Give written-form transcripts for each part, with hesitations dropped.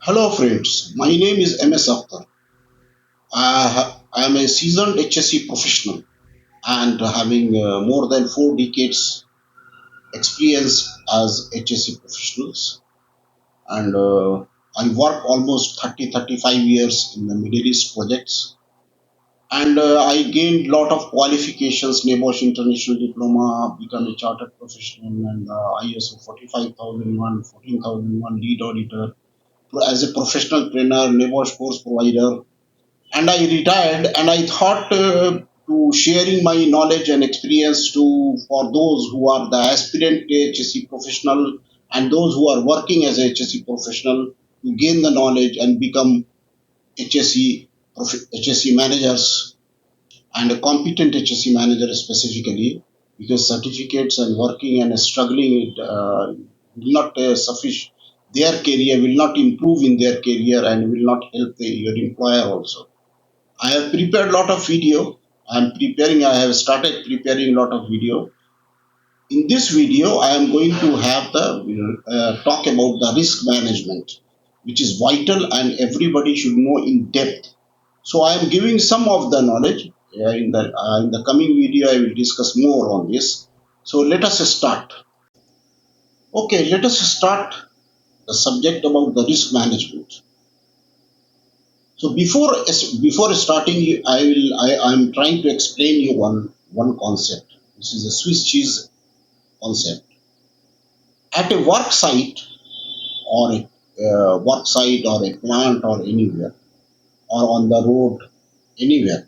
Hello friends, my name is MS Akhtar. I am a seasoned HSE professional and having more than 4 decades experience as HSE professionals, and I work almost 35 years in the Middle East projects, and I gained lot of qualifications, NEBOSH International Diploma, become a chartered professional, and ISO 45001, 14001 lead auditor, as a professional trainer, NEBOSH course provider, and I retired, and I thought to sharing my knowledge and experience to for those who are the aspirant HSE professional and those who are working as HSE professional to gain the knowledge and become HSE managers and a competent HSE manager specifically, because certificates and working and struggling will not suffice their career, will not improve in their career, and will not help your employer also. I have prepared a lot of video. I have started preparing a lot of video. In this video, I am going to have the talk about the risk management, which is vital and everybody should know in depth. So I am giving some of the knowledge. In the coming video, I will discuss more on this. So let us start. Okay, let us start the subject about the risk management. So before starting, I am trying to explain you one concept. This is a Swiss cheese concept. At a work site or a plant or anywhere or on the road anywhere,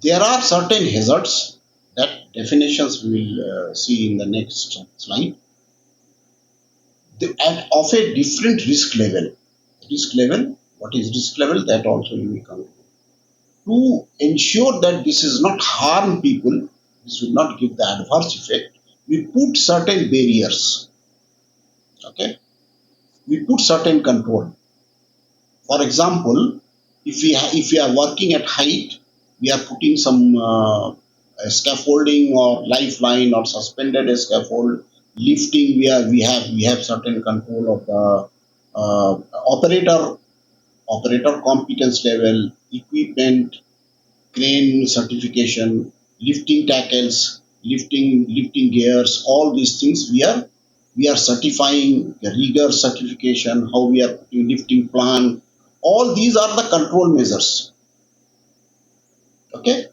there are certain hazards that definitions we will see in the next slide. Of a different risk level. Risk level. What is risk level? That also you will come to ensure that this is not harm people, this will not give the adverse effect, we put certain barriers. Okay, we put certain control. For example, if we are working at height, we are putting some scaffolding or lifeline or suspended scaffold. Lifting, we have certain control of the operator competence level, equipment, crane certification, lifting tackles, lifting gears, all these things we are certifying, the rigor certification, how we are putting lifting plan. All these are the control measures. Okay,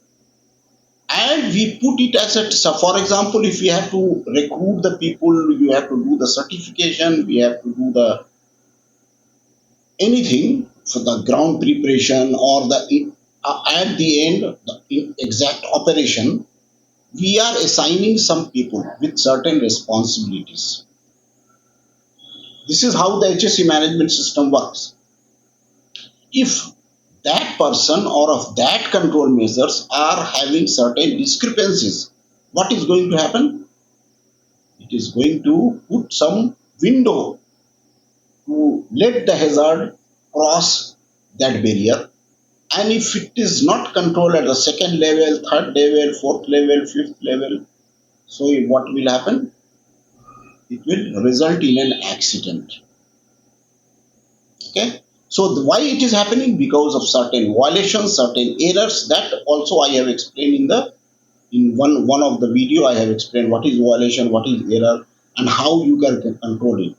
and we put it as a, so for example, if we have to recruit the people, you have to do the certification, we have to do the anything for the ground preparation or the at the end the exact operation, we are assigning some people with certain responsibilities. This is how the HSE management system works. If that person or of that control measures are having certain discrepancies, what is going to happen? It is going to put some window to let the hazard cross that barrier. And if it is not controlled at the second level, third level, fourth level, fifth level, so what will happen? It will result in an accident. Okay. So why it is happening? Because of certain violations, certain errors. That also I have explained in one of the video. I have explained what is violation, what is error, and how you can control it.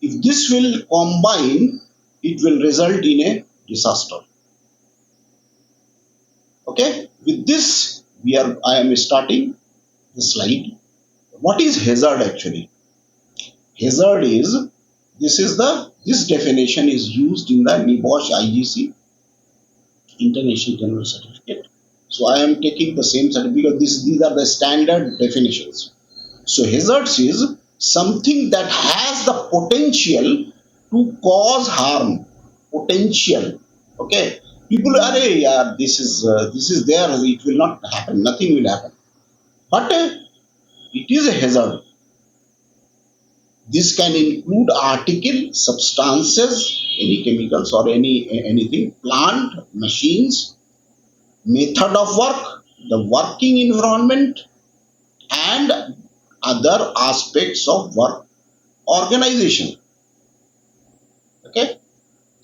If this will combine, it will result in a disaster. Okay. With this, I am starting the slide. What is hazard actually? Hazard is this definition is used in the NEBOSH IGC International General Certificate. So I am taking the same certificate because these are the standard definitions. So hazards is something that has the potential to cause harm. Potential. Okay. People are, yeah, this is there. It will not happen. Nothing will happen. But it is a hazard. This can include article, substances, any chemicals or anything, plant, machines, method of work, the working environment, and other aspects of work organization. Okay.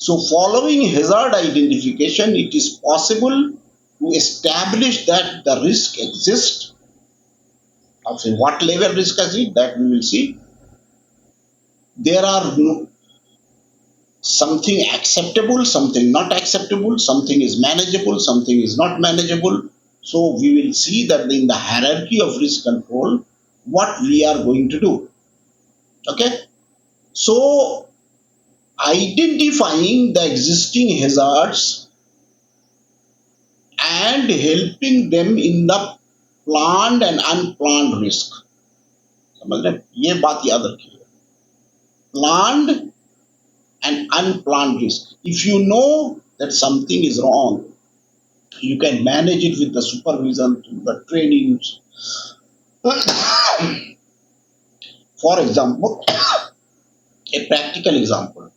So following hazard identification, it is possible to establish that the risk exists. Of what level risk is it, that we will see. There are something acceptable, something not acceptable, something is manageable, something is not manageable. So we will see that in the hierarchy of risk control, what we are going to do. Okay. So identifying the existing hazards and helping them in the planned and unplanned risk. समझ रहे हैं? ये बात याद रखिए. Planned and unplanned risk. If you know that something is wrong, you can manage it with the supervision, the trainings. For example, a practical example,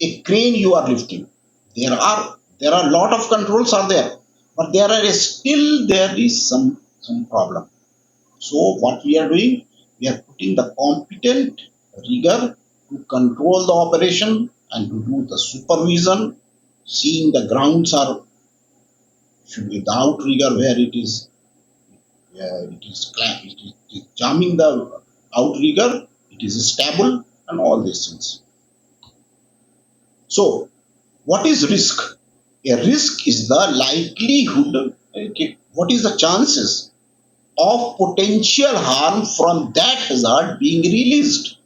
a crane you are lifting. There are a lot of controls are there, but there is some problem. So what we are doing, we are putting the competent rigor to control the operation and to do the supervision, seeing the grounds are should be without rigor where it is jamming the outrigger, it is stable, and all these things. So, what is risk? A risk is the likelihood. Okay, what is the chances of potential harm from that hazard being released,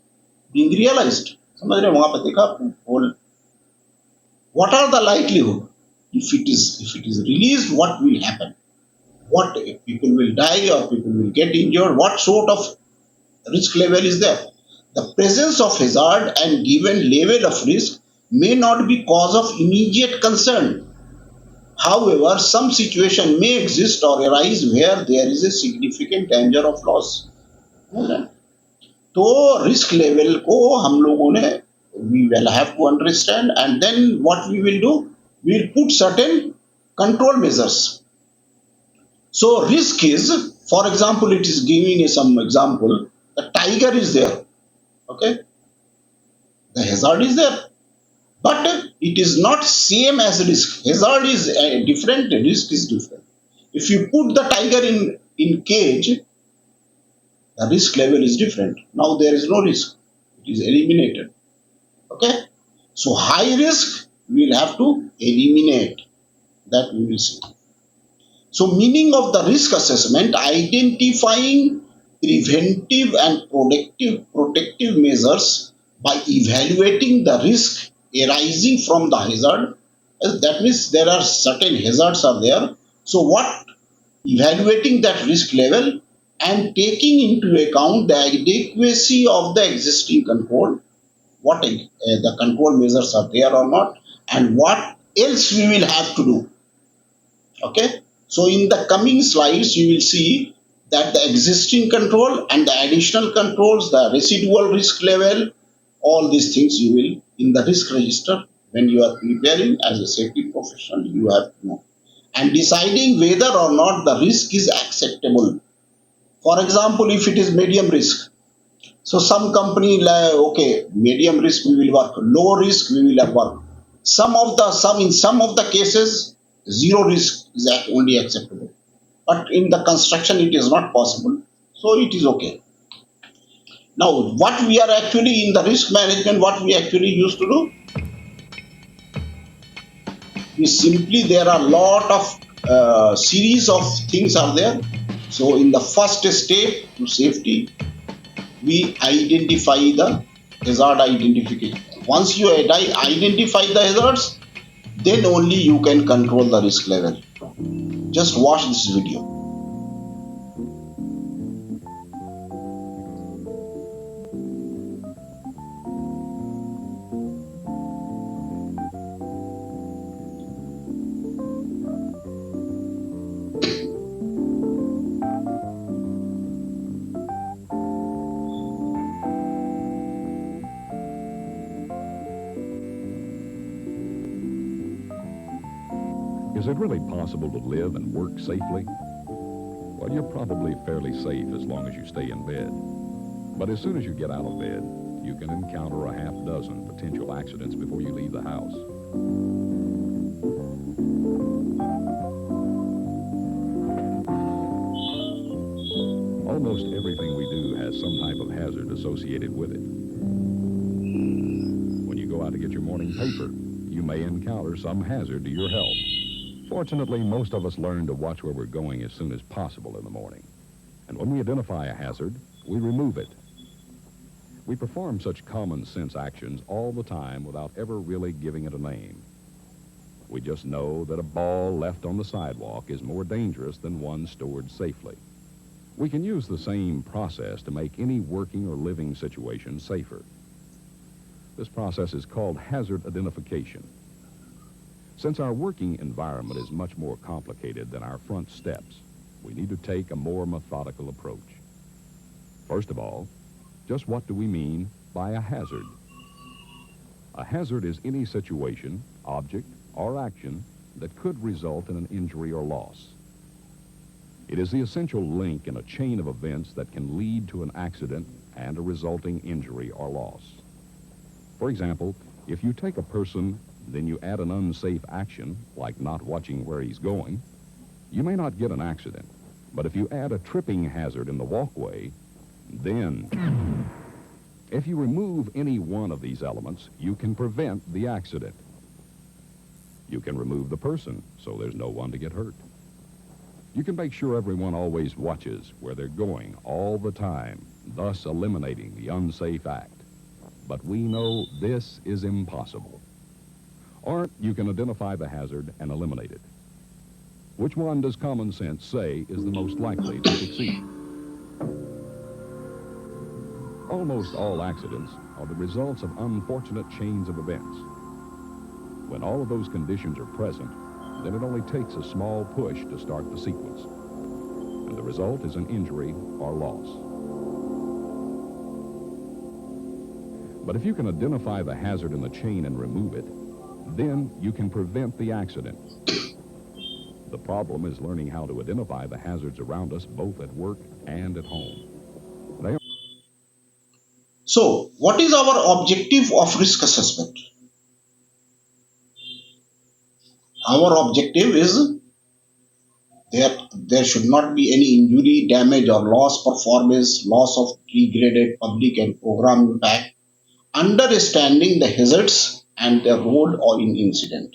being realized? समझ रहे हैं? वहां पर देखा आपने? What are the likelihood? If it is released, what will happen? What if people will die or people will get injured? What sort of risk level is there? The presence of hazard and given level of risk may not be cause of immediate concern. However, some situation may exist or arise where there is a significant danger of loss. तो risk level को हम लोगों ने we will have to understand, and then what we will do, we will put certain control measures. So risk is, for example, it is giving some example. The tiger is there. Okay, the hazard is there, but it is not same as risk. Hazard is different, risk is different. If you put the tiger in cage, the risk level is different. Now there is no risk; it is eliminated. Okay, so high risk we will have to eliminate. That we will see. So, meaning of the risk assessment, identifying preventive and protective measures by evaluating the risk arising from the hazard. That means there are certain hazards are there. So, what evaluating that risk level and taking into account the adequacy of the existing control, what the control measures are there or not, and what else we will have to do. Okay, so in the coming slides you will see that the existing control and the additional controls, the residual risk level, all these things you will in the risk register. When you are preparing as a safety professional, you have to know and deciding whether or not the risk is acceptable. For example, if it is medium risk, so some company like, okay, medium risk we will work, low risk we will work. In some of the cases, zero risk is only acceptable. But in the construction, it is not possible. So it is okay. Now, what we are actually in the risk management, what we actually used to do is simply there are a lot of series of things are there. So in the first step to safety, we identify the hazard identification. Once you identify the hazards, then only you can control the risk level. Just watch this video. Is it really possible to live and work safely? Well, you're probably fairly safe as long as you stay in bed. But as soon as you get out of bed, you can encounter a half dozen potential accidents before you leave the house. Almost everything we do has some type of hazard associated with it. When you go out to get your morning paper, you may encounter some hazard to your health. Fortunately, most of us learn to watch where we're going as soon as possible in the morning. And when we identify a hazard, we remove it. We perform such common sense actions all the time without ever really giving it a name. We just know that a ball left on the sidewalk is more dangerous than one stored safely. We can use the same process to make any working or living situation safer. This process is called hazard identification. Since our working environment is much more complicated than our front steps, we need to take a more methodical approach. First of all, just what do we mean by a hazard? A hazard is any situation, object, or action that could result in an injury or loss. It is the essential link in a chain of events that can lead to an accident and a resulting injury or loss. For example, if you take a person, then you add an unsafe action, like not watching where he's going, you may not get an accident. But if you add a tripping hazard in the walkway, then if you remove any one of these elements, you can prevent the accident. You can remove the person, so there's no one to get hurt. You can make sure everyone always watches where they're going all the time, thus eliminating the unsafe act. But we know this is impossible. Or you can identify the hazard and eliminate it. Which one does common sense say is the most likely to succeed? Almost all accidents are the results of unfortunate chains of events. When all of those conditions are present, then it only takes a small push to start the sequence. And the result is an injury or loss. But if you can identify the hazard in the chain and remove it, then you can prevent the accident. The problem is learning how to identify the hazards around us, both at work and at home. So, what is our objective of risk assessment? Our objective is there should not be any injury, damage, or loss performance, loss of pre-graded public and program impact, understanding the hazards and their role or in incident.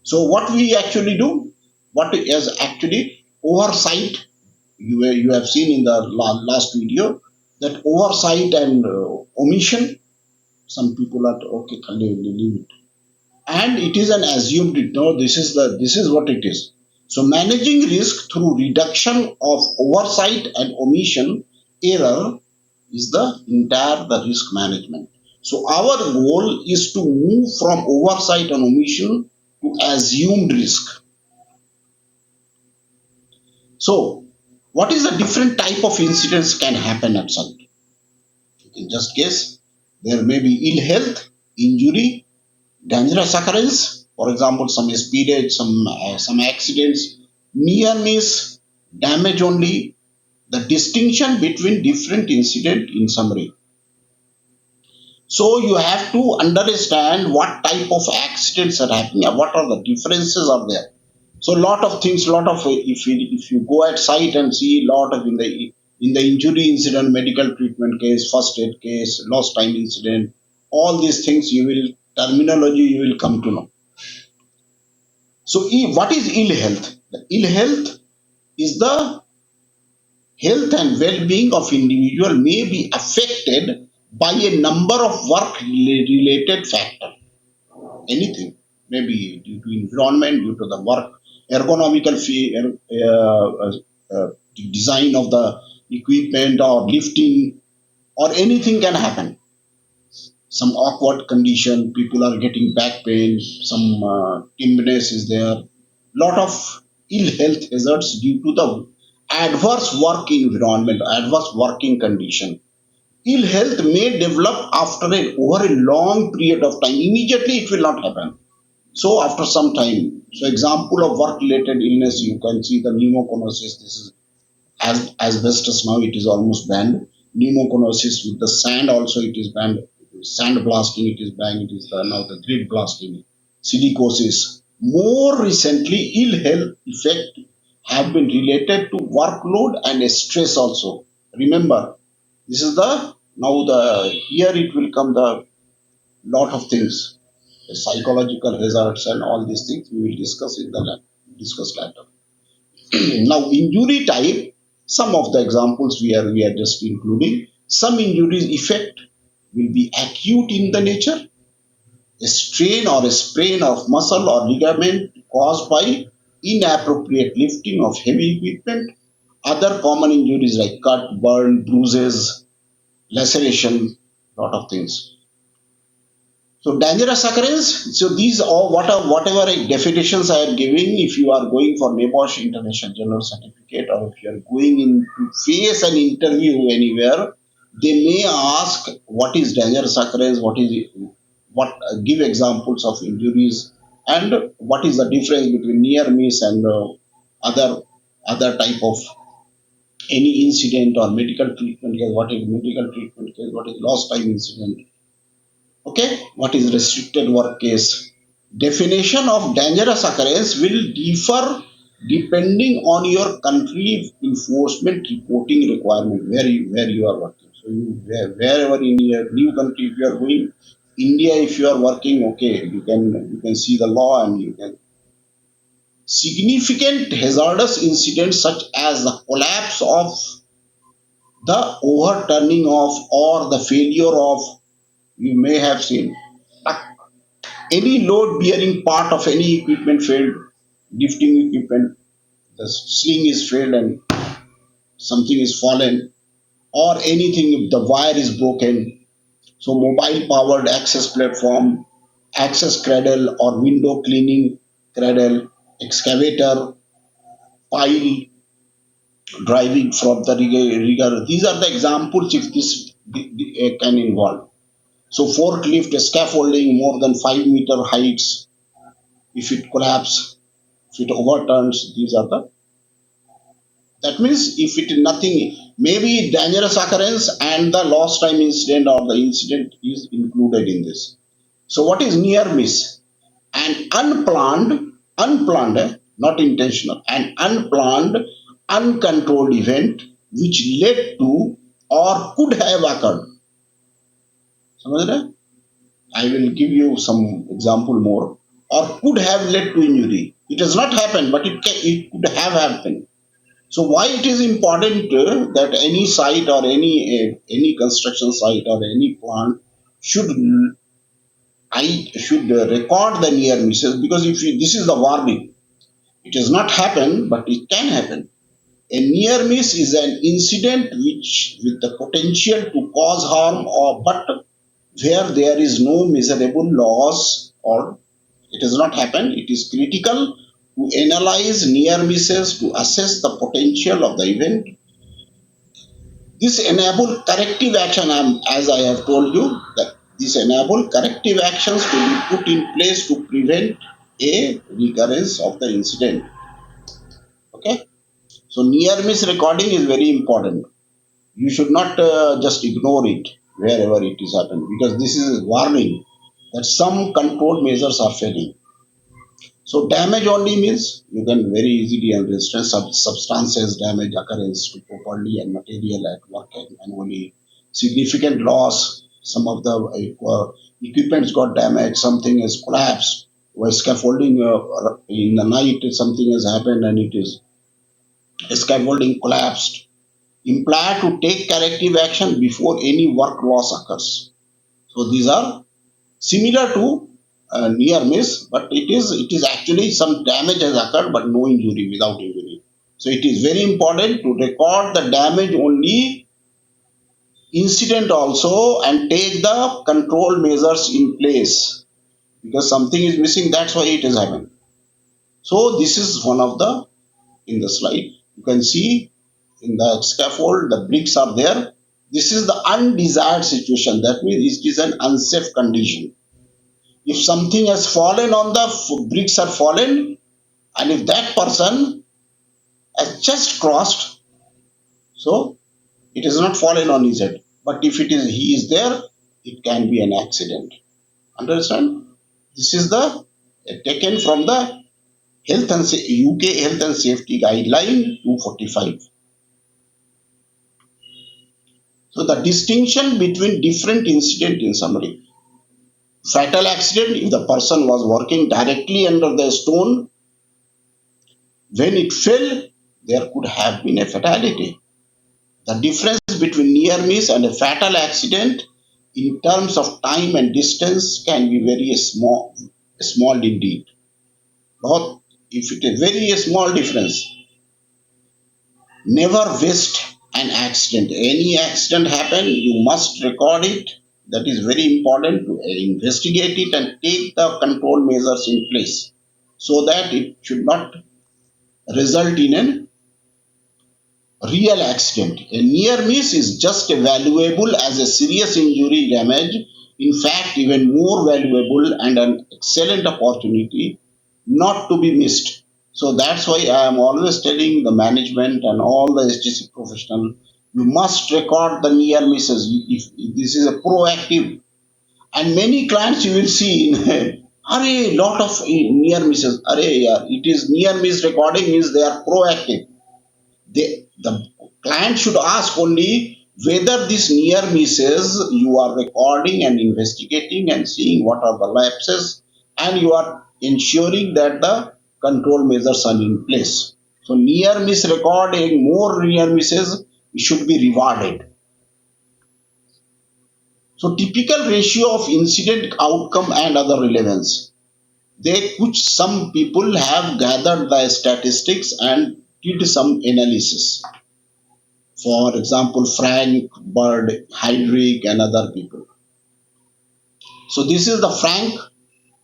So, what we actually do, what is actually oversight, you have seen in the last video that oversight and omission, some people are okay, leave it, and it is an assumed it. No, this is what it is. So managing risk through reduction of oversight and omission error is the risk management. So our goal is to move from oversight and omission to assumed risk. So what is the different type of incidents can happen at site? You can just guess. There may be ill health, injury, dangerous occurrence, for example, some speedage, some accidents, near miss, damage only, the distinction between different incident in summary. So you have to understand what type of accidents are happening and what are the differences are there. So lot of things, lot of if you go at site and see lot of in the injury incident, medical treatment case, first aid case, lost time incident, all these things you will terminology you will come to know. So what is ill health? The ill health is the health and well-being of individual may be affected by a number of work related factors. Anything, maybe due to environment, due to the work, ergonomical design of the equipment or lifting or anything can happen. Some awkward condition, people are getting back pain, some timberness is there, lot of ill health hazards due to the adverse work environment, adverse working condition. Ill health may develop after over a long period of time. Immediately it will not happen. So after some time, so example of work related illness, you can see the pneumoconiosis. This is as asbestos now it is almost banned. pneumoconiosis with the sand also it is banned. Sand blasting it is banned. It is now the grid blasting. Silicosis. More recently, ill health effect have been related to workload and stress also. Remember, this is the now the here it will come the lot of things, the psychological hazards and all these things we will discuss in the discuss later. Now, injury type, some of the examples we are just including. Some injuries effect will be acute in the nature, a strain or a sprain of muscle or ligament caused by inappropriate lifting of heavy equipment. Other common injuries like cut, burn, bruises, laceration, lot of things. So dangerous occurrence. So these are whatever definitions I am giving. If you are going for NEBOSH International General Certificate, or if you are going in to face an interview anywhere, they may ask what is dangerous occurrence, what give examples of injuries, and what is the difference between near miss and other type of any incident or medical treatment case. What is medical treatment case? What is lost time incident? Okay, what is restricted work case? Definition of dangerous occurrence will differ depending on your country enforcement reporting requirement where you are working. So wherever in your new country if you are going, India if you are working, okay, you can see the law and you can significant hazardous incidents such as the collapse of the overturning of or the failure of, you may have seen any load bearing part of any equipment failed, lifting equipment, the sling is failed and something is fallen, or anything if the wire is broken. So mobile powered access platform, access cradle or window cleaning cradle, excavator, pile driving from the rigger. These are the examples if this can involve. So forklift scaffolding more than 5 meter heights, if it collapse, if it overturns, these are the, that means if it is nothing, maybe dangerous occurrence and the lost time incident or the incident is included in this. So what is near miss? An unplanned, not intentional, an unplanned, uncontrolled event which led to or could have occurred. समझ रहे? I will give you some example more. Or could have led to injury. It has not happened, but it could have happened. So why it is important that any site or any construction site or any plant should record the near misses, because if you, this is the warning. It has not happened, but it can happen. A near miss is an incident which with the potential to cause harm, or but where there is no measurable loss or it has not happened. It is critical to analyze near misses to assess the potential of the event. This enable corrective action, as I have told you, that this enable corrective actions to be put in place to prevent a recurrence of the incident. Okay, so near miss recording is very important. You should not just ignore it wherever it is happening, because this is a warning that some control measures are failing. So damage only means you can very easily understand substances damage occurrence to property and material at work and only significant loss. Some of the equipments got damaged, something has collapsed, or scaffolding in the night something has happened and it is scaffolding collapsed. Imply to take corrective action before any work loss occurs. So these are similar to near miss, but it is actually some damage has occurred, but no injury, without injury. So it is very important to record the damage only incident also and take the control measures in place, because something is missing. That's why it is happening. So this is one of the, in the slide you can see in the scaffold the bricks are there. This is the undesired situation. That means it is an unsafe condition. If something has fallen on the bricks are fallen, and if that person has just crossed, so It is not fallen on his head. But if it is he is there, it can be an accident. Understand? This is the taken from the UK Health and Safety Guideline 245. So the distinction between different incident in summary. Fatal accident if the person was working directly under the stone, when it fell, there could have been a fatality. The difference between near miss and a fatal accident in terms of time and distance can be very small indeed. But if it is very small difference, never waste an accident. Any accident happen, you must record it. That is very important to investigate it and take the control measures in place so that it should not result in an real accident. A near miss is just as valuable as a serious injury damage, in fact, even more valuable and an excellent opportunity not to be missed. So that's why I am always telling the management and all the HTC professional, you must record the near misses. If this is a proactive, and many clients you will see in are a lot of near misses. Are yeah, it is near miss recording means they are proactive. The client should ask only whether this near misses you are recording and investigating and seeing what are the lapses, and you are ensuring that the control measures are in place. So near miss recording, more near misses should be rewarded. So typical ratio of incident outcome and other relevance. They which some people have gathered the statistics and did some analysis. For example, Frank, Bird, Heinrich, and other people. So this is the Frank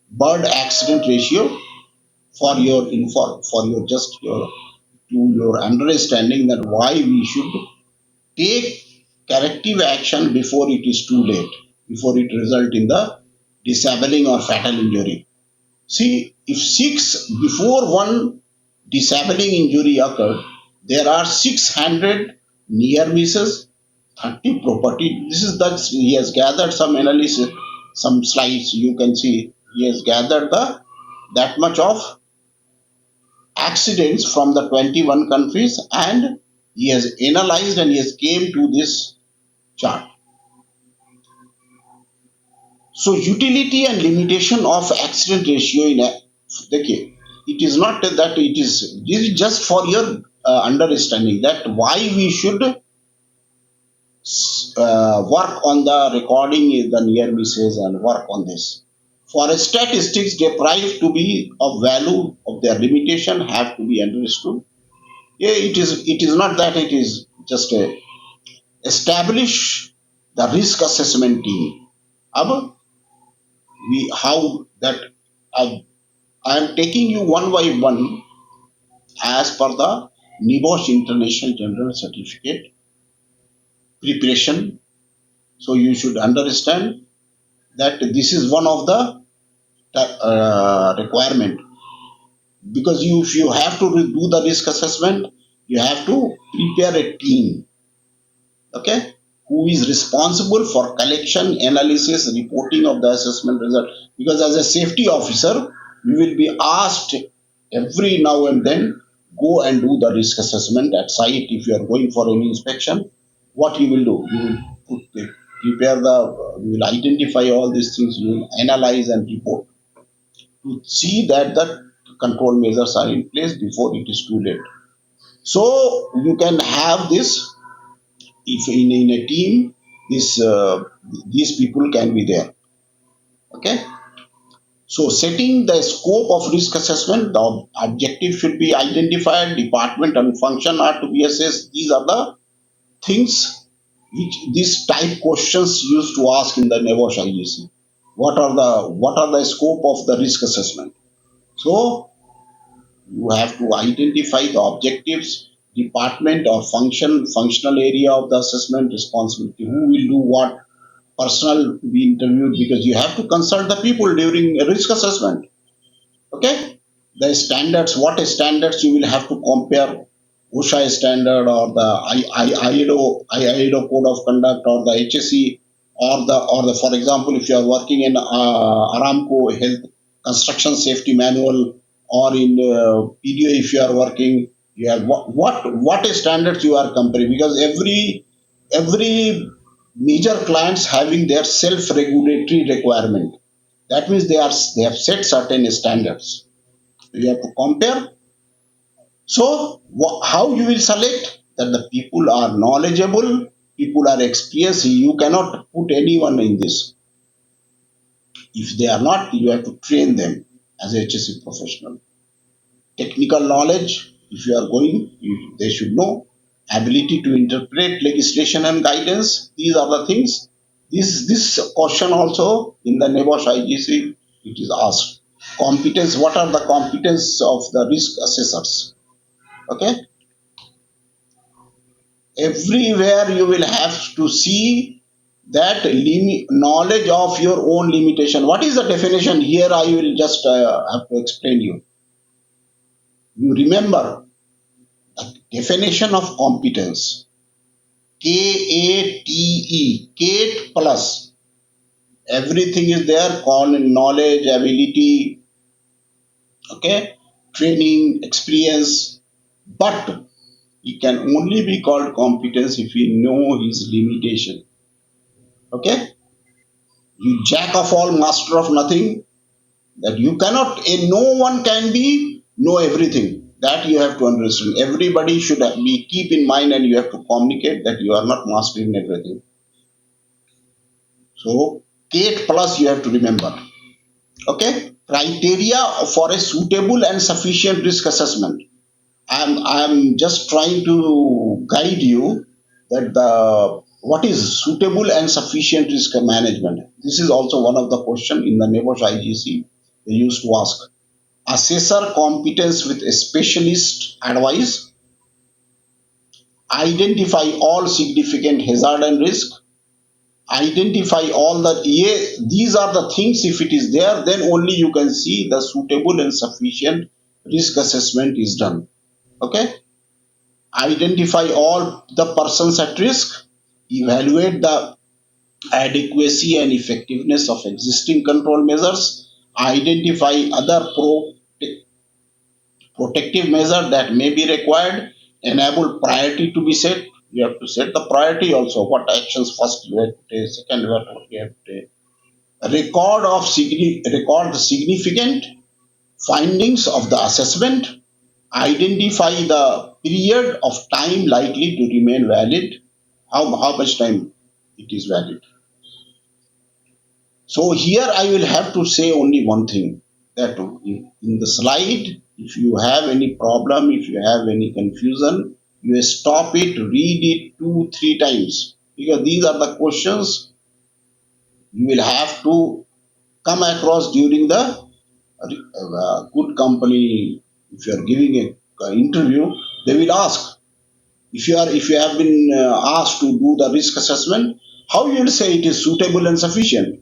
Bird accident ratio for your info, for your just your to your understanding that why we should take corrective action before it is too late, before it result in the disabling or fatal injury. See, if six before one disabling injury occurred, there are 600 near misses, 30 property. This is that he has gathered some analysis, some slides. You can see he has gathered the that much of accidents from the 21 countries, and he has analyzed and he has came to this chart. So utility and limitation of accident ratio in a decade. It is not that it is just for your understanding that why we should work on the recording the near misses and work on this. For statistics deprived to be of value of their limitation have to be understood. Yeah, it is not that it is just a establish the risk assessment team. Ab we how that I am taking you one by one as per the NIBOSH International General Certificate preparation. So you should understand that this is one of the requirement, because if you have to do the risk assessment, you have to prepare a team, okay, who is responsible for collection, analysis, reporting of the assessment result. Because as a safety officer, you will be asked every now and then go and do the risk assessment at site. If you are going for any inspection, what you will do, you will prepare the you will identify all these things, you will analyze and report to see that the control measures are in place before it is too late. So you can have this if in a team, this these people can be there. Okay. So setting the scope of risk assessment, the objective should be identified, department and function are to be assessed. These are the things which these type questions used to ask in the NEBOSH IGC. What are the scope of the risk assessment? So you have to identify the objectives, department or functional area of the assessment, responsibility, who will do what, personnel to be interviewed, because you have to consult the people during a risk assessment. Okay, the standards, what standards you will have to compare, OSHA standard or the IIDO code of conduct or the HSE or the for example if you are working in Aramco health construction safety manual or in PDO if you are working you have what standards you are comparing because every major clients having their self regulatory requirement that means they have set certain standards you have to compare so, how you will select that the people are knowledgeable, people are experienced. You cannot put anyone in this. If they are not, you have to train them as a HSC professional. Technical knowledge, if you are going, they should know. Ability to interpret legislation and guidance. These are the things. This question also in the NEBOSH IGC it is asked. Competence. What are the competence of the risk assessors? Okay, everywhere you will have to see that knowledge of your own limitation. What is the definition here? I will just have to explain you. You remember the definition of competence. Kate plus everything is there called knowledge, ability, okay, training, experience, but it can only be called competence if we know his limitation. Okay, you jack of all, master of nothing. That you cannot, no one can be know everything. That you have to understand. Everybody should be keep in mind, and you have to communicate that you are not mastering everything. So, Kate plus you have to remember. Okay, criteria for a suitable and sufficient risk assessment. I'm just trying to guide you that the what is suitable and sufficient risk management. This is also one of the question in the NEBOSH IGC they used to ask. Assessor competence with a specialist advice, identify all significant hazard and risk, identify all the yeah, these are the things if it is there then only you can see the suitable and sufficient risk assessment is done. Okay, identify all the persons at risk, evaluate the adequacy and effectiveness of existing control measures, identify other protective measure that may be required, enable priority to be set. You have to set the priority also. What actions first you have to take, second you have to take. Record the significant findings of the assessment, identify the period of time likely to remain valid, how much time it is valid. So here I will have to say only one thing that in the slide, if you have any problem, if you have any confusion, you stop it, read it two, three times because these are the questions you will have to come across during the good company. If you are giving a interview, they will ask if you have been asked to do the risk assessment, how you will say it is suitable and sufficient.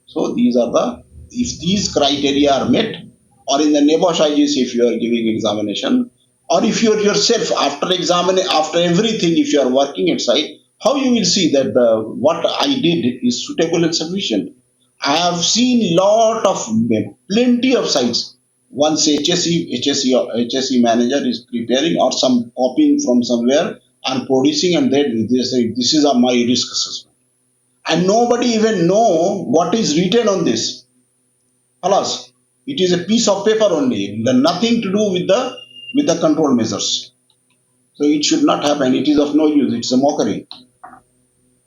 So these are the if these criteria are met, or in the NEBOSH IGC if you are giving examination, or if you are yourself after examining after everything, if you are working at site, how you will see that the what I did is suitable and sufficient. I have seen lot of plenty of sites. Once HSE manager is preparing or some copying from somewhere and producing, and they say this is my risk assessment and nobody even know what is written on this. Alas, it is a piece of paper only, nothing to do with the control measures. So it should not happen. It is of no use. It's a mockery.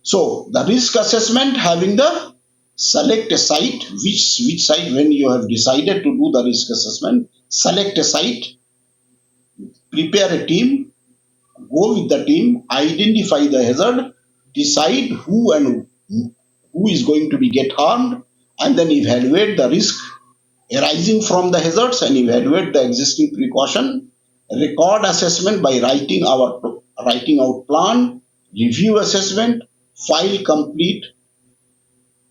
So the risk assessment having the select a site, which site when you have decided to do the risk assessment, select a site, prepare a team, go with the team, identify the hazard, decide who is going to be get harmed, and then evaluate the risk arising from the hazards and evaluate the existing precaution. Record assessment by writing out plan, review assessment, file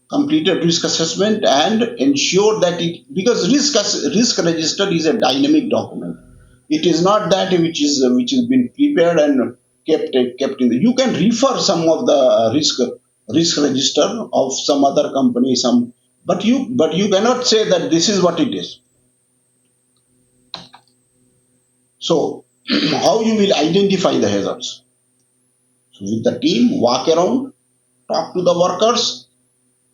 completed risk assessment, and ensure that it because risk register is a dynamic document. It is not that which has been prepared and kept in the. You can refer some of the risk register of some other company, some, but you cannot say that this is what it is. So how you will identify the hazards? So with the team, walk around, talk to the workers,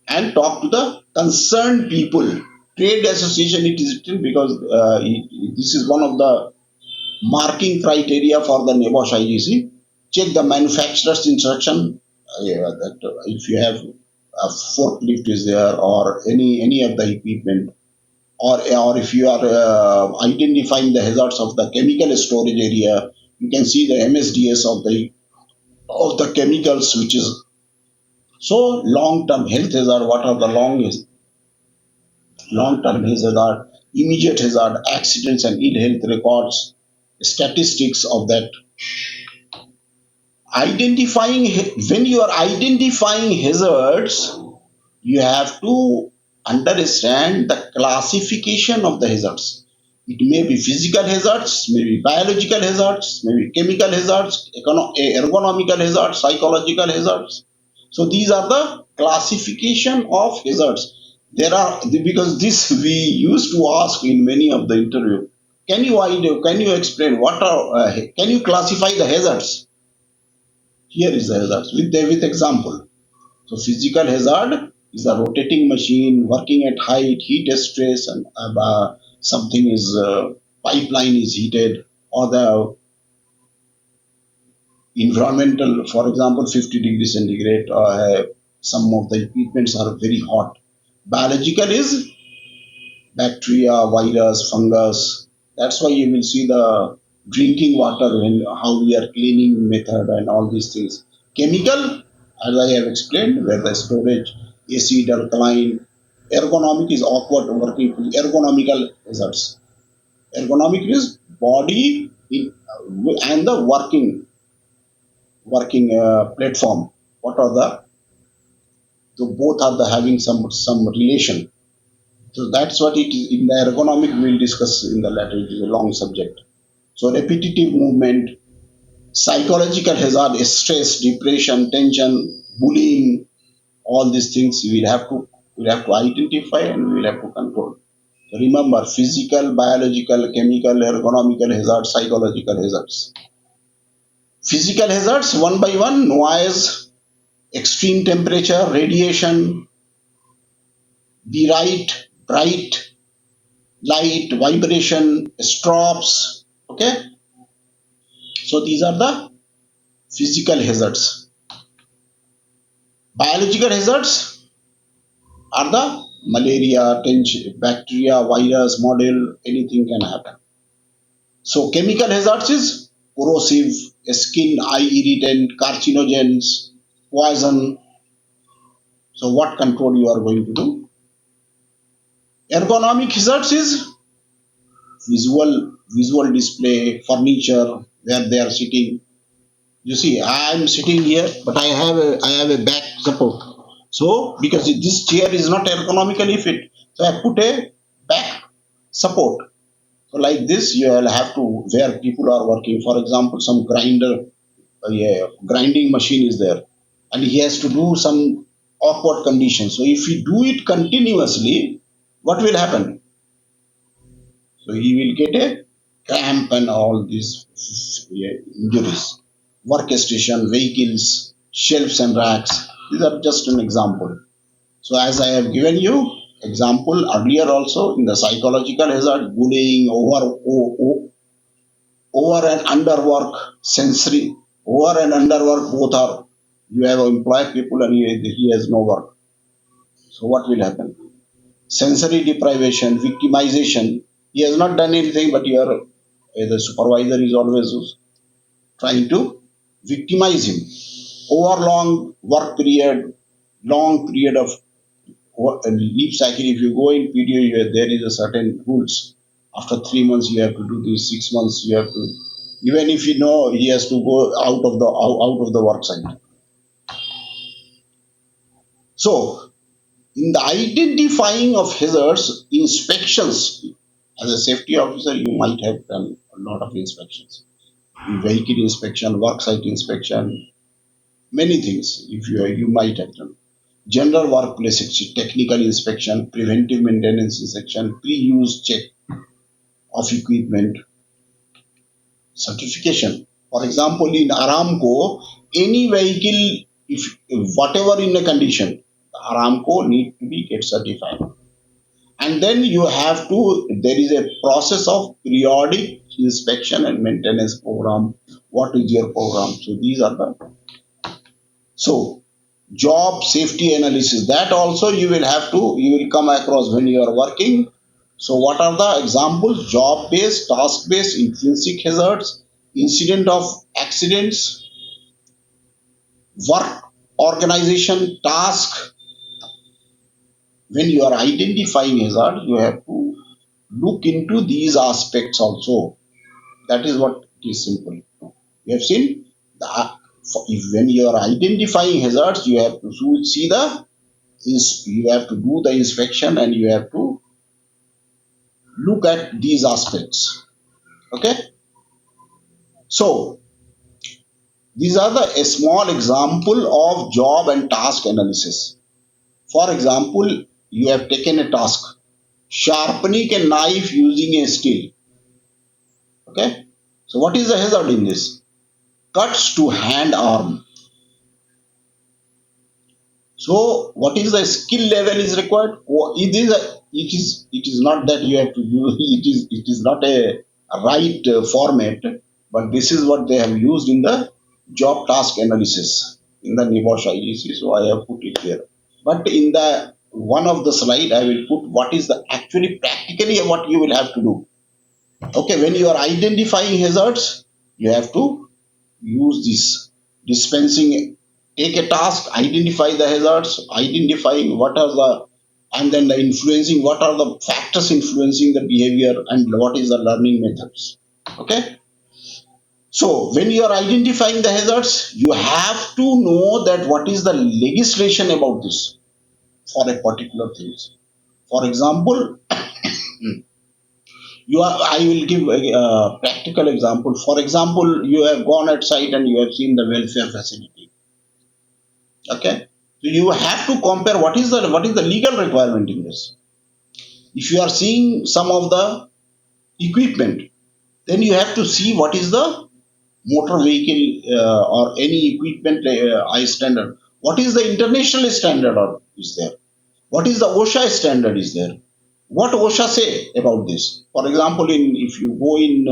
and talk to the concerned people. Trade association it is written because this is one of the marking criteria for the NEBOSH IGC. Check the manufacturer's instruction. Yeah, that if you have a forklift is there or any of the equipment, or if you are identifying the hazards of the chemical storage area, you can see the MSDS of the chemicals, which is so long term health hazard. What are the long term hazard, immediate hazard, accidents and ill health records, statistics of that. Identifying When you are identifying hazards, you have to understand the classification of the hazards. It may be physical hazards, maybe biological hazards, maybe chemical hazards, ergonomical hazards, psychological hazards. So these are the classification of hazards. There are, because this we used to ask in many of the interview. Can you explain what are can you classify the hazards? Here is the hazards with example. So physical hazard is a rotating machine working at height, heat stress, and something is pipeline is heated, or the environmental, for example, 50 degrees centigrade. Some of the equipments are very hot. Biological is bacteria, virus, fungus. That's why you will see the drinking water and how we are cleaning method and all these things. Chemical, as I have explained, where the storage, acid, alkaline. Ergonomic is awkward working. Ergonomical hazards. Ergonomic is body and the working platform. What are the both are the having some relation. So that's what it is. In the ergonomic, we'll discuss in the latter. It is a long subject. So repetitive movement, psychological hazard, stress, depression, tension, bullying, all these things we'll have to identify and we'll have to control. So remember, physical, biological, chemical, ergonomical hazards, psychological hazards. Physical hazards, one by one: noise, extreme temperature, radiation, bright light, vibration, strobes. Okay, so these are the physical hazards. Biological hazards are the malaria, tension, bacteria, virus, model, anything can happen. So chemical hazards is corrosive, skin, eye irritant, carcinogens, poison. So what control you are going to do? Ergonomic hazards is visual display, furniture, where they are sitting. You see, I am sitting here, but I have a back support. So because this chair is not ergonomically fit, so I put a back support. So like this, you will have to where people are working. For example, some yeah, grinding machine is there, and he has to do some awkward conditions. So if he do it continuously, what will happen? So he will get a cramp and all these, yeah, injuries. Workstation, vehicles, shelves and racks. These are just an example. So as I have given you example earlier also in the psychological hazard, bullying, over and underwork, sensory, over and underwork both are. You have employed people and he has no work. So what will happen? Sensory deprivation, victimization. He has not done anything, but the supervisor is always trying to victimize him. Over long work period, long period of leave cycle. If you go in PDO, there is a certain rules. After 3 months, you have to do this. 6 months, you have to. Even if you know he has to go out of the work site. So in the identifying of hazards, inspections, as a safety officer, you might have done a lot of inspections. Vehicle inspection, work site inspection, many things. If you might have done. General workplace technical inspection, preventive maintenance inspection, pre-use check of equipment, certification. For example, in Aramco, any vehicle, if whatever in a condition, Aramco need to be get certified. And then you have to, there is a process of periodic inspection and maintenance program. What is your program? So these are the, so job safety analysis, that also you will have to, you will come across when you are working. So what are the examples? Job based, task based, intrinsic hazards, incident of accidents, work organization, task. When you are identifying hazard, you have to look into these aspects also. That is what is simple. You have seen the, if when you are identifying hazards, you have to see the, is you have to do the inspection and you have to look at these aspects. Okay, so these are the a small example of job and task analysis. For example, you have taken a task, sharpening a knife using a steel. Okay, so what is the hazard in this? Cuts to hand arm. So what is the skill level is required? It is not that you have to use it is not a right format, but this is what they have used in the job task analysis in the Nibosh IEC. So I have put it here. But in the one of the slide, I will put what is the actually practically what you will have to do. Okay, when you are identifying hazards, you have to use this dispensing, take a task, identify the hazards, identifying what are the, and then the influencing, what are the factors influencing the behavior and what is the learning methods. Okay, so when you are identifying the hazards, you have to know that what is the legislation about this for a particular things. For example, you are, I will give a practical example. For example, you have gone at site and you have seen the welfare facility. Okay, so you have to compare what is the legal requirement in this. If you are seeing some of the equipment, then you have to see what is the motor vehicle or any equipment I standard. What is the international standard or is there? What is the OSHA standard is there? What OSHA say about this? For example, in if you go in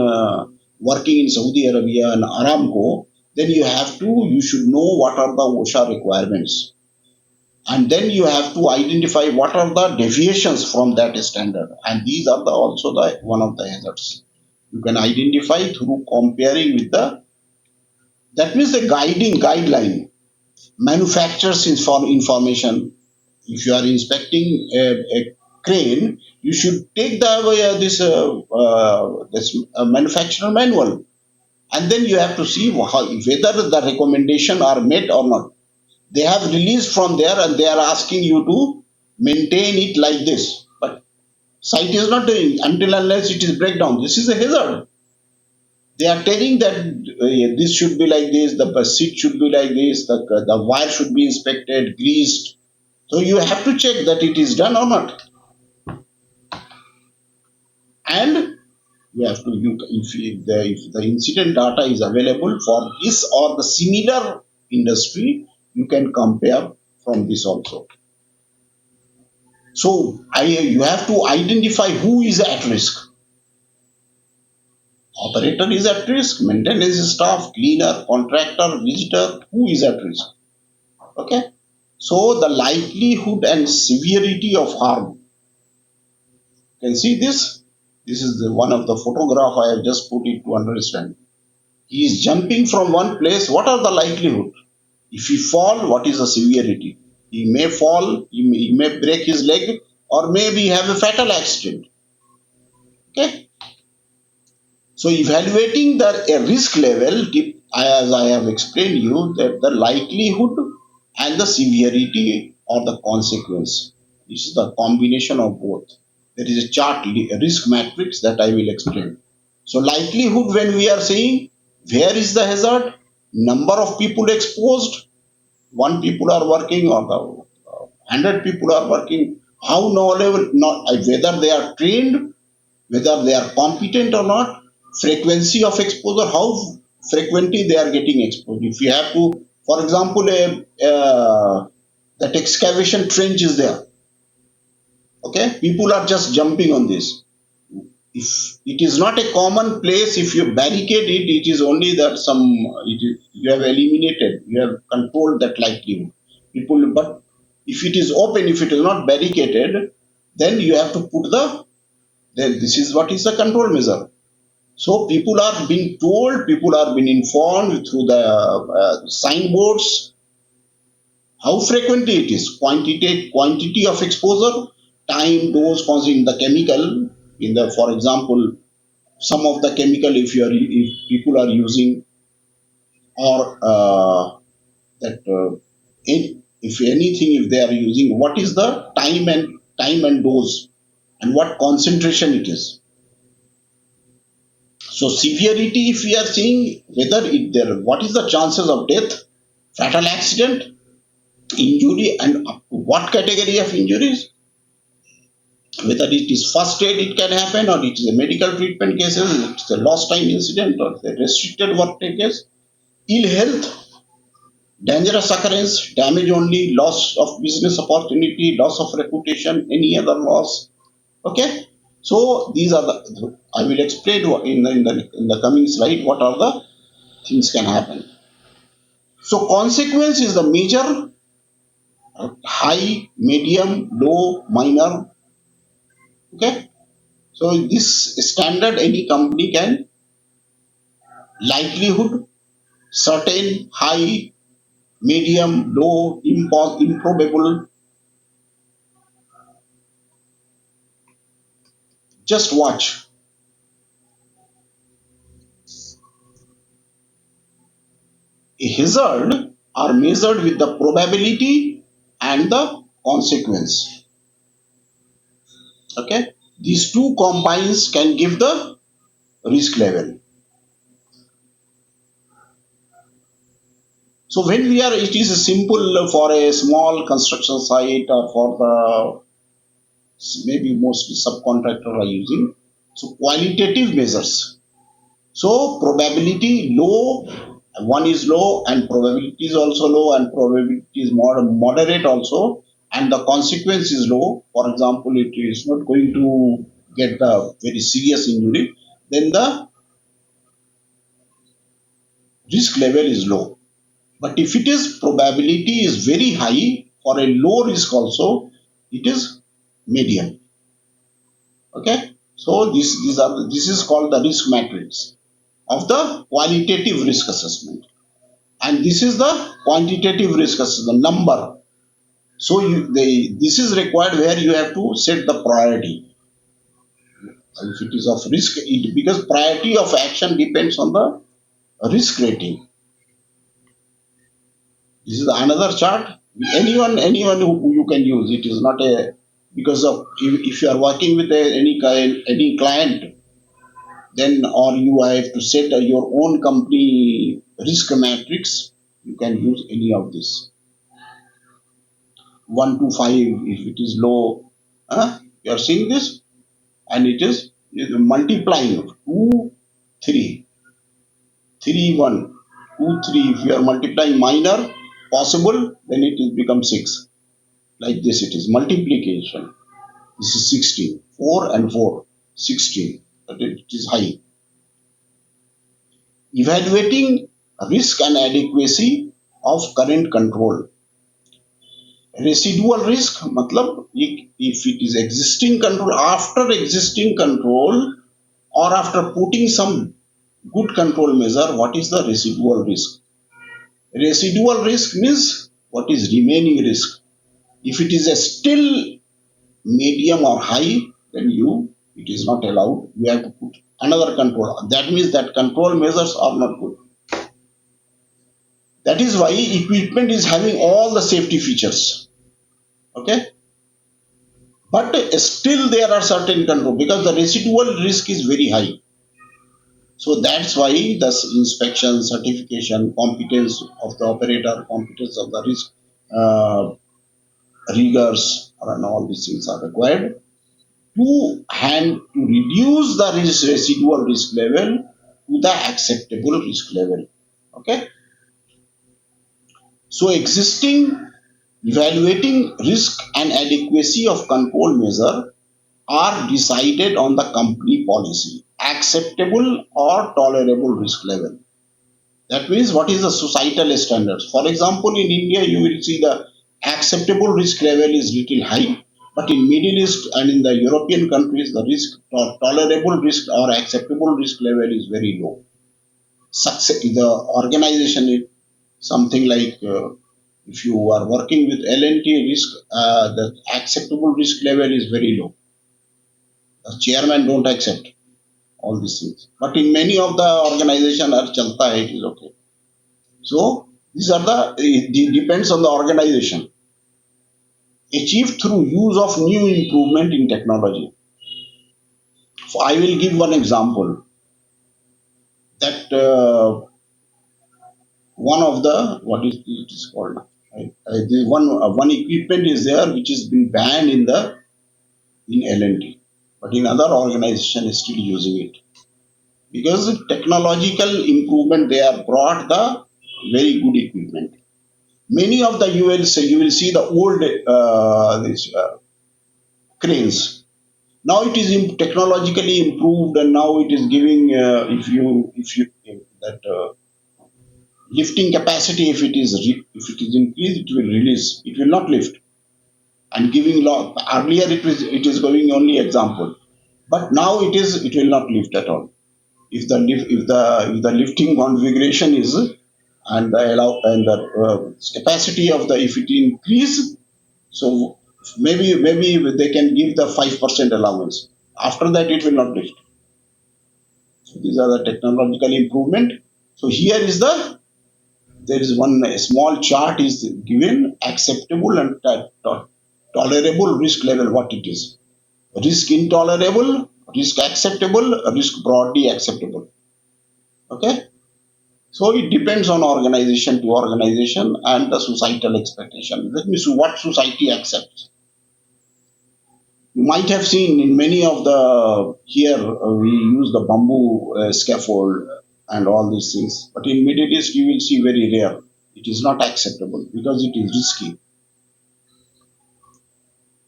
working in Saudi Arabia and Aramco, then you should know what are the OSHA requirements, and then you have to identify what are the deviations from that standard, and these are the also the one of the hazards you can identify through comparing with the, that means the guiding guideline, manufacturers information. If you are inspecting a crane, you should take the this manufacturer manual, and then you have to see whether the recommendation are met or not. They have released from there and they are asking you to maintain it like this, but site is not doing until unless it is breakdown. This is a hazard. They are telling that this should be like this, the seat should be like this, the wire should be inspected, greased. So you have to check that it is done or not. And you have to, if the incident data is available for this or the similar industry, you can compare from this also. So you have to identify who is at risk. Operator is at risk, maintenance staff, cleaner, contractor, visitor, who is at risk. Okay. So the likelihood and severity of harm. You can see this. This is the one of the photograph I have just put it to understand. He is jumping from one place. What are the likelihood? If he fall, what is the severity? He may fall, he may break his leg, or maybe have a fatal accident. Okay. So evaluating the a risk level, as I have explained you, that the likelihood and the severity or the consequence. This is the combination of both. There is a chart, a risk matrix that I will explain. So likelihood, when we are saying where is the hazard, number of people exposed, one people are working or the 100 people are working, how knowledgeable, not whether they are trained, whether they are competent or not, frequency of exposure, how frequently they are getting exposed. If you have to, for example, that excavation trench is there, okay, people are just jumping on this. If it is not a common place, if you barricade it, it is only that you have eliminated, you have controlled that likelihood. People, but if it is open, if it is not barricaded, then you have to put then this is what is the control measure. So people are being told, people are being informed through the signboards how frequently it is, quantity of exposure, time, dose, causing the chemical in the, for example, some of the chemical if people are using, or that if anything if they are using, what is the time and dose and what concentration it is. So severity, if we are seeing whether it there, what is the chances of death, fatal accident, injury, and up to what category of injuries, whether it is first aid it can happen, or it is a medical treatment cases, it's a lost time incident, or the restricted work case, ill health, dangerous occurrence, damage only, loss of business opportunity, loss of reputation, any other loss. Okay, so these are the. I will explain in the coming slide what are the things can happen. So consequence is the major, high, medium, low, minor. Okay, so this standard any company can, likelihood, certain, high, medium, low, improbable. Just watch. A hazard are measured with the probability and the consequence. Okay, these two combines can give the risk level. So when we are, it is simple for a small construction site or for the maybe mostly subcontractor are using. So qualitative measures. So probability low, one is low, and probability is also low, and probability is more moderate also, and the consequence is low. For example, it is not going to get the very serious injury. Then the risk level is low. But if it is probability is very high for a low risk also, it is medium. Okay. So this is called the risk matrix of the qualitative risk assessment, and this is the quantitative risk assessment number. So this is required where you have to set the priority. If it is of risk, because priority of action depends on the risk rating. This is another chart. Anyone who you can use. It is not a, because of, if you are working with any client, then or you have to set your own company risk matrix. You can use any of this. 1 to 5 if it is low. You are seeing this, and it is multiplying 2, 3, 3, 1, 2, 3. If you are multiplying minor possible, then it will become 6. Like this, it is multiplication. This is 16. 4 and 4, 16. But it is high. Evaluating risk and adequacy of current control. Residual risk, matlab, if it is existing control, after existing control, or after putting some good control measure, what is the residual risk? Residual risk means what is remaining risk. If it is a still medium or high, then it is not allowed. You have to put another control. That means that control measures are not good. That is why equipment is having all the safety features. Okay, but still there are certain control because the residual risk is very high. So that's why the inspection, certification, competence of the operator, competence of the risk riggers, and all these things are required to reduce the residual risk level to the acceptable risk level. Okay, so existing evaluating risk and adequacy of control measure are decided on the company policy, acceptable or tolerable risk level. That means what is the societal standards. For example, in India, you will see the acceptable risk level is little high, but in Middle East and in the European countries, the risk or tolerable risk or acceptable risk level is very low. Success, the organization is something like if you are working with L&T risk, the acceptable risk level is very low. The chairman don't accept all these things. But in many of the organization, are chalta hai, it is okay. So these are it depends on the organization. Achieved through use of new improvement in technology. So I will give one example that one of the what is it is called now, right? The one equipment is there which is been banned in L&T, but in other organization is still using it because technological improvement they are brought the very good equipment. Many of the you will see the old this, cranes. Now it is technologically improved, and now it is giving if that lifting capacity if it is increased, it will release. It will not lift and giving law. Earlier it is going only example, but now it will not lift at all. If the lifting configuration is and the allow and the capacity of the if it increase, so maybe they can give the 5% allowance. After that, it will not lift. So these are the technological improvement. So here is there is one small chart is given acceptable and tolerable risk level what it is. Risk intolerable, risk acceptable, risk broadly acceptable. Okay. So it depends on organization to organization and the societal expectation. Let me see what society accepts. You might have seen in many of the here we use the bamboo scaffold and all these things, but in Middle East you will see very rare. It is not acceptable because it is risky.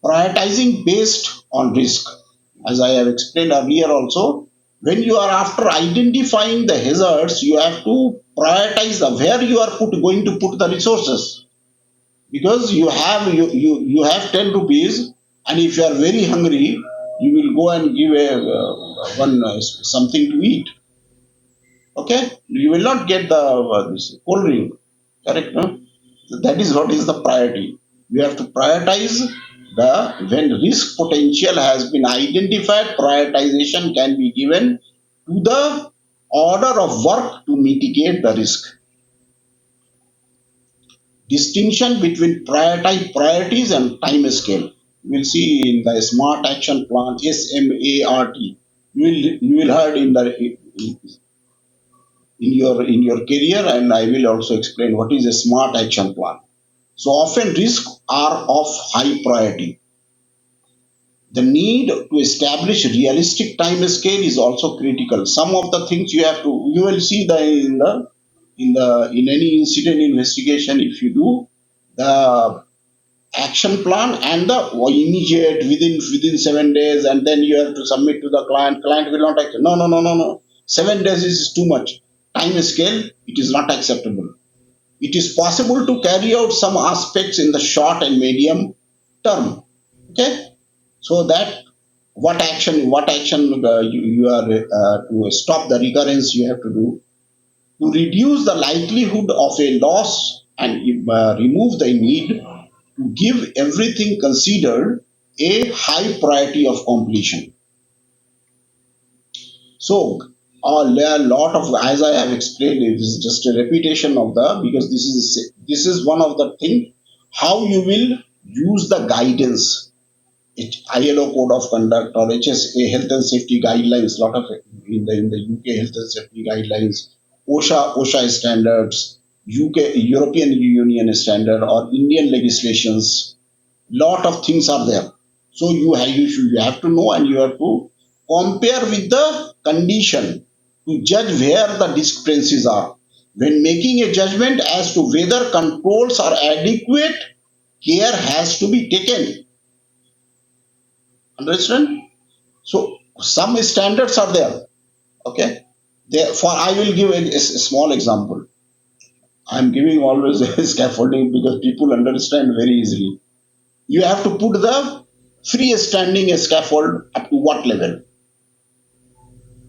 Prioritizing based on risk, as I have explained earlier also, when you are after identifying the hazards, you have to prioritize the where you are going to put the resources because you have 10 rupees, and if you are very hungry you will go and give a one something to eat. Okay, you will not get the this cold drink, correct, no? That is what is the priority. You have to prioritize the when risk potential has been identified, prioritization can be given to the order of work to mitigate the risk. Distinction between priorities and time scale. You will see in the SMART action plan, SMART. You will heard in your career, and I will also explain what is a SMART action plan. So often risks are of high priority. The need to establish realistic time scale is also critical. Some of the things you will see in any incident investigation if you do the action plan and the immediate within 7 days, and then you have to submit to the client will not accept. No. 7 days is too much. Time scale, it is not acceptable. It is possible to carry out some aspects in the short and medium term. Okay, so that what action you are to stop the recurrence you have to do to reduce the likelihood of a loss and remove the need to give everything considered a high priority of completion. So, there are a lot of, as I have explained, it is just a repetition of the because this is one of the thing how you will use the guidance. ILO code of conduct or HSA health and safety guidelines. Lot of in the UK health and safety guidelines, OSHA standards, UK European Union standard or Indian legislations. Lot of things are there. So you have to know and you have to compare with the condition to judge where the discrepancies are. When making a judgment as to whether controls are adequate, care has to be taken. Understand? So some standards are there. Okay. Therefore, I will give a small example. I am giving always a scaffolding because people understand very easily. You have to put the freestanding scaffold up to what level?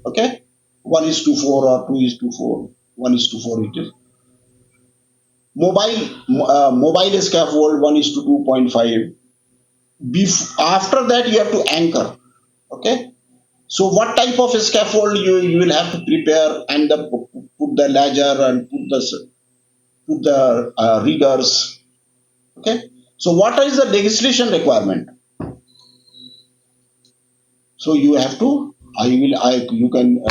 Okay, 1:4 or 2:4, 1:4 it is. Mobile scaffold 1:2.5. After that you have to anchor. Okay, so what type of scaffold you will have to prepare and put the ladder and put the riggers. Okay, so what is the legislation requirement? So you have to. I you can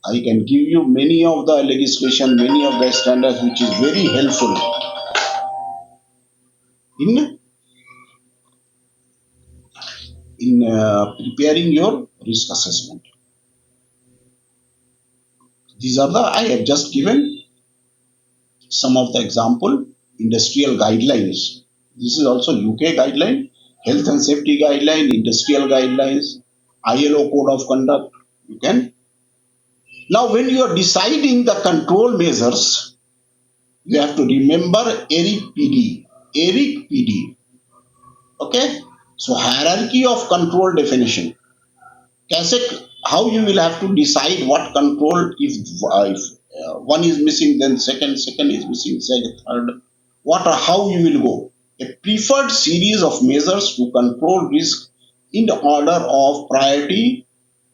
I can give you many of the legislation, many of the standards, which is very helpful in preparing your risk assessment. These are the I have just given some of the example industrial guidelines. This is also UK guideline, health and safety guideline, industrial guidelines, ILO code of conduct. You can now when you are deciding the control measures, you have to remember Eric PD. Eric PD. Okay. So hierarchy of control definition. कैसे how you will have to decide what control if one is missing then second is missing second third what or how you will go a preferred series of measures to control risk in the order of priority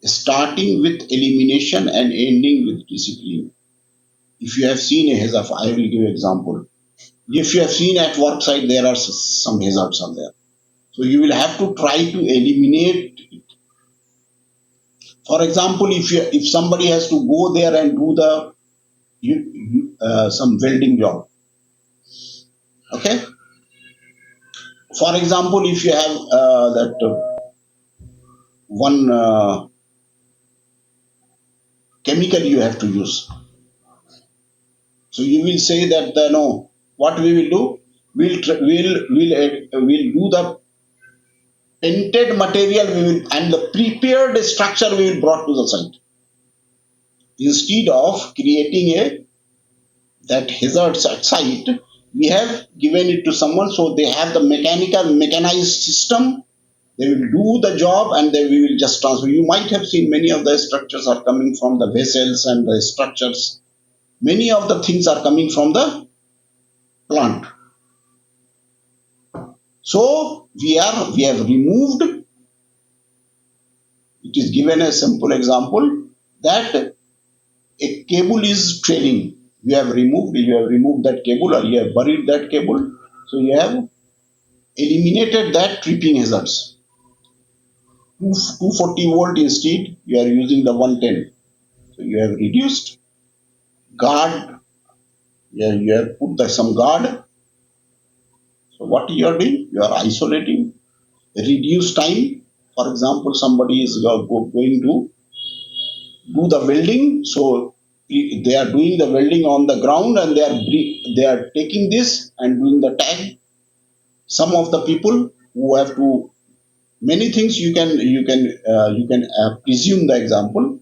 starting with elimination and ending with discipline. If you have seen a hazard, I will give an example. If you have seen at work site there are some hazards on there, so you will have to try to eliminate. For example, if somebody has to go there and do the some welding job, okay. For example, if you have that one chemical you have to use, so you will say that no, what we will do, we'll do the painted material we will and the prepared structure we will brought to the site instead of creating a that hazards at site. We have given it to someone so they have the mechanized system. They will do the job and then we will just transfer. You might have seen many of the structures are coming from the vessels and the structures. Many of the things are coming from the plant. So we have removed. It is given a simple example that a cable is trailing. You have removed that cable or you have buried that cable. So you have eliminated that tripping hazards. 240 volt instead, you are using the 110. So you have reduced guard, you have put some guard. So what you are doing? You are isolating, reduce time. For example, somebody is going to do the welding. So they are doing the welding on the ground and they are taking this and doing the tag. Some of the people who have to many things you can presume the example.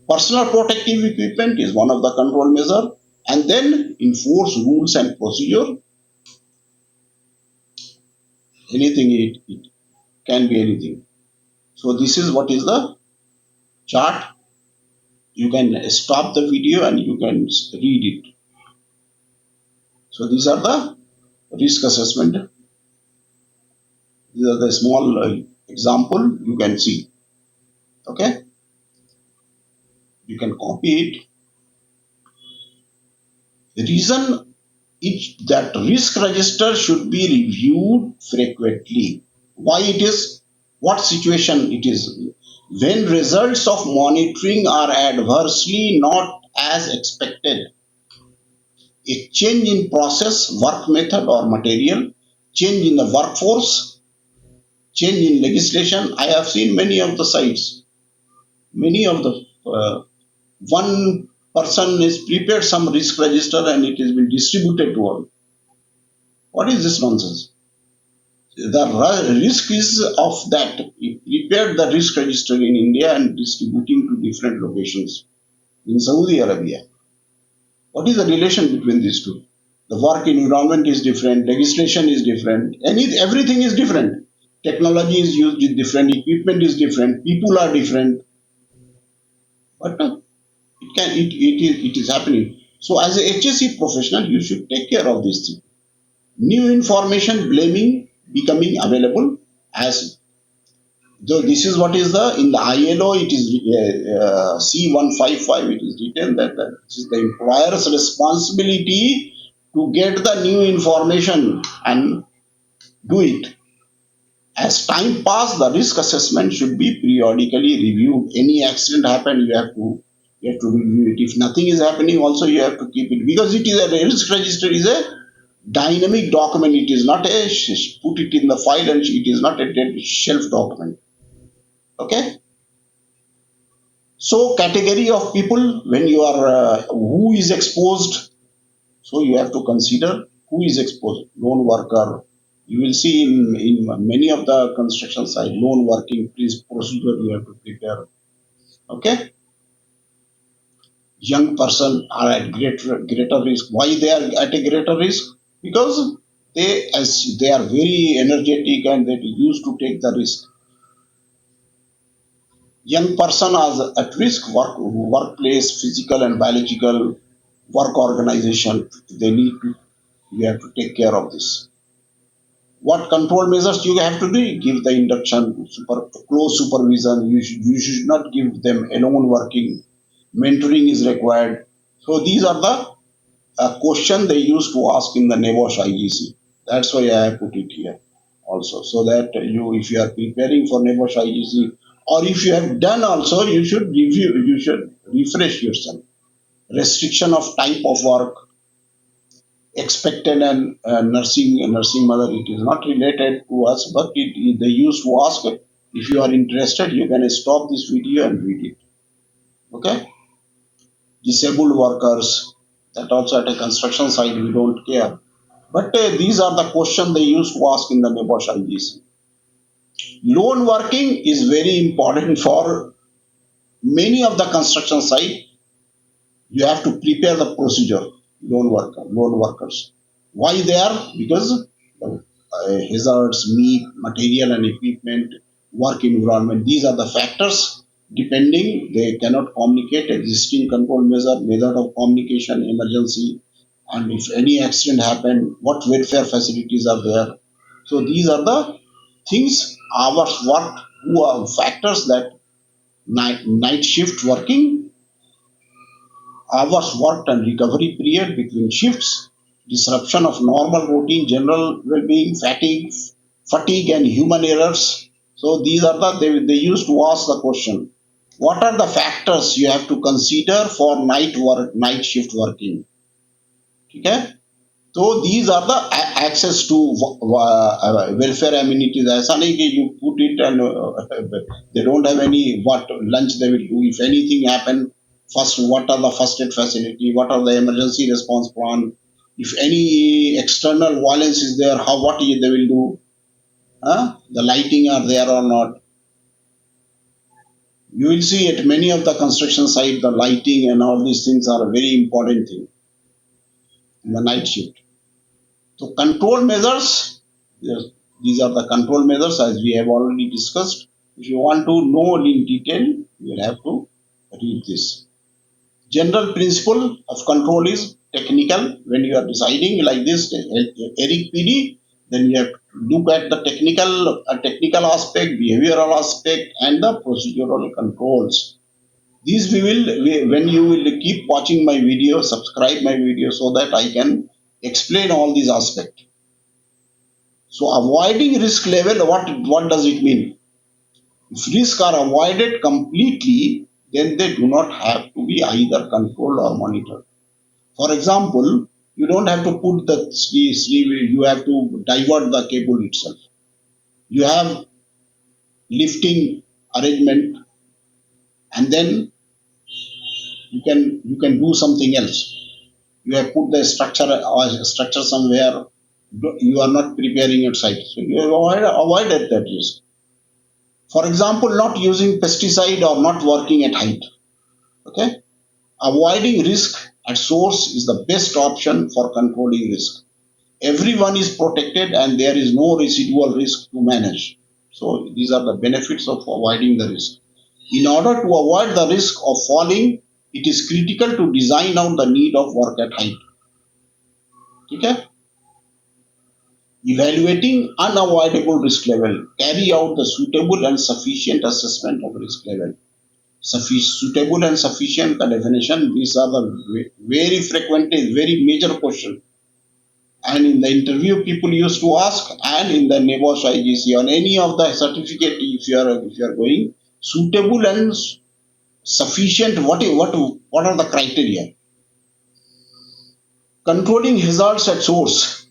Personal protective equipment is one of the control measure, and then enforce rules and procedure. Anything it can be anything. So this is what is the chart. You can stop the video and you can read it. So these are the risk assessment. These are the small example you can see. Okay, you can copy it. The reason that risk register should be reviewed frequently. Why it is? What situation it is? When results of monitoring are adversely not as expected, a change in process, work method or material, change in the workforce, change in legislation. I have seen many of the sites, many of the one person is prepared some risk register and it has been distributed to all. What is this nonsense? The risk is of that. He prepared the risk register in India and distributing to different locations in Saudi Arabia. What is the relation between these two? The work environment is different, legislation is different, everything is different. Technology is used is different, equipment is different, people are different. But it is happening. So as a HSE professional, you should take care of this thing. New information blaming becoming available as though this is what is the in the ILO it is C155 it is written that this is the employer's responsibility to get the new information and do it. As time pass, the risk assessment should be periodically reviewed. Any accident happen, you have to review it. If nothing is happening, also you have to keep it because it is a risk register is a dynamic document. It is not a put it in the file and it is not a dead shelf document. Okay. So category of people when you are who is exposed. So you have to consider who is exposed. Lone worker. You will see in many of the construction site, lone working please procedure you have to prepare. Okay. Young person are at greater risk. Why they are at a greater risk? Because they are very energetic and they used to take the risk. Young person are at risk workplace, physical and biological work organization. They need to you have to take care of this. What control measures you have to do? Give the induction, close supervision. You should not give them alone working. Mentoring is required. So these are the question they used to ask in the NEBOSH IGC. That's why I have put it here also. So that you, if you are preparing for NEBOSH IGC, or if you have done also, you should review, you should refresh yourself. Restriction of type of work, expected and nursing mother. It is not related to us, but they used to ask. If you are interested, you can stop this video and read it. Okay, disabled workers. That also at a construction site we don't care. But these are the questions they used to ask in the NEBOSH IGC. Loan working is very important for many of the construction site. You have to prepare the procedure. Loan workers. Why they are? Because hazards, meat, material and equipment, work environment. These are the factors. Depending, they cannot communicate existing control measure, method of communication, emergency, and if any accident happen, what welfare facilities are there. So these are the things hours worked, who are factors that night shift working, hours worked and recovery period between shifts, disruption of normal routine, general well-being, fatigue and human errors. So these are they used to ask the question. What are the factors you have to consider for night shift working? Okay. So these are the access to welfare amenities. ऐसा नहीं कि you put it and they don't have any what lunch they will do. If anything happen, first what are the first aid facility? What are the emergency response plan? If any external violence is there, how what they will do? The lighting are there or not? You will see at many of the construction site, the lighting and all these things are a very important thing in the night shift. So control measures, yes, these are the control measures as we have already discussed. If you want to know in detail, you will have to read this. General principle of control is technical. When you are deciding like this, Eric PD, then you have to look at the technical aspect, behavioral aspect, and the procedural controls. These when you will keep watching my video, subscribe my video so that I can explain all these aspects. So avoiding risk level, what does it mean? If risks are avoided completely, then they do not have to be either controlled or monitored. For example, you don't have to put the sleeve, you have to divert the cable itself. You have lifting arrangement, and then you can do something else. You have put the structure somewhere. You are not preparing your site, so you have avoided that risk. For example, not using pesticide or not working at height. Okay, avoiding risk at source is the best option for controlling risk. Everyone is protected and there is no residual risk to manage. So these are the benefits of avoiding the risk. In order to avoid the risk of falling, it is critical to design out the need of work at height. Okay? Evaluating unavoidable risk level. Carry out the suitable and sufficient assessment of risk level. Suitable and sufficient, the definition, these are the very frequent, very major question. And in the interview, people used to ask, and in the NEBOSH IGC on any of the certificate, if you are going, suitable and sufficient. What are the criteria? Controlling hazards at source,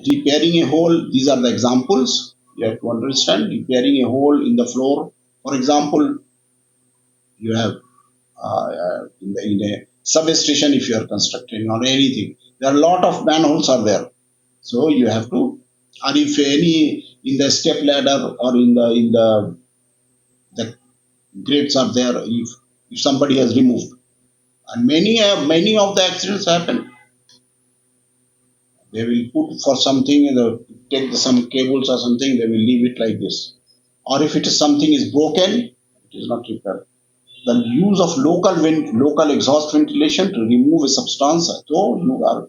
repairing a hole. These are the examples. You have to understand repairing a hole in the floor. For example, you have in a substation if you are constructing or anything. There are a lot of manholes are there. So you have to, or if any in the step ladder or in the grades are there, if somebody has removed, and many of the accidents happen. They will put for something, take some cables or something. They will leave it like this, or if it is something is broken, it is not repaired. The use of local exhaust ventilation to remove a substance, so you are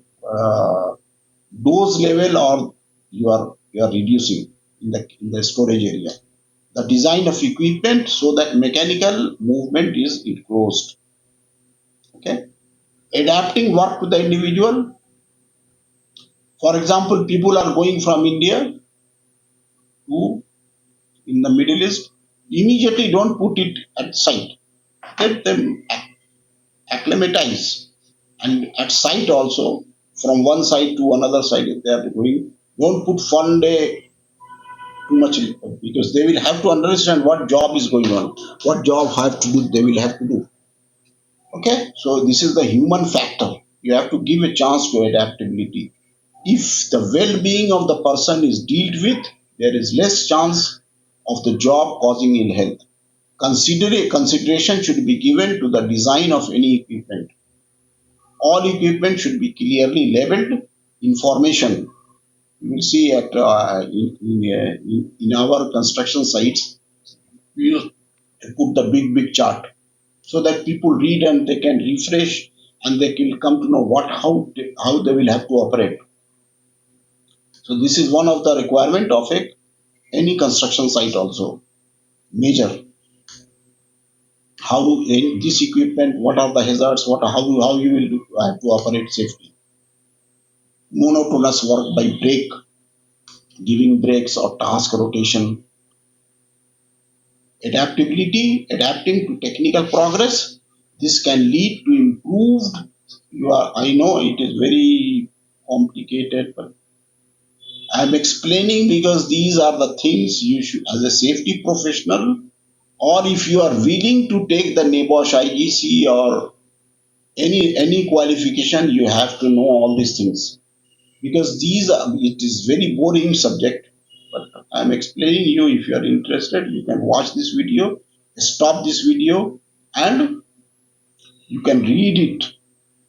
dose level or you are reducing in the storage area. The design of equipment so that mechanical movement is enclosed. Okay, adapting work to the individual. For example, people are going from India to in the Middle East. Immediately, don't put it at site. Let them acclimatize, and at site also, from one side to another side if they are going. Don't put 1 day too much, because they will have to understand what job is going on, what job have to do. They will have to do. Okay, so this is the human factor. You have to give a chance to adaptability. If the well-being of the person is dealt with, there is less chance of the job causing ill health. Consideration should be given to the design of any equipment. All equipment should be clearly labeled. Information you will see at in our construction sites. We will put the big chart so that people read and they can refresh and they will come to know how they will have to operate. So this is one of the requirement of any construction site also. Major. How in this equipment, what are the hazards, how you will have to operate safely. Monotonous work by break, giving breaks or task rotation. Adaptability, adapting to technical progress. This can lead to improved. I know it is very complicated, but I'm explaining because these are the things you should, as a safety professional, or if you are willing to take the NEBOSH IGC or any qualification, you have to know all these things, because it is very boring subject, but I'm explaining you. If you are interested, you can watch this video, stop this video, and you can read it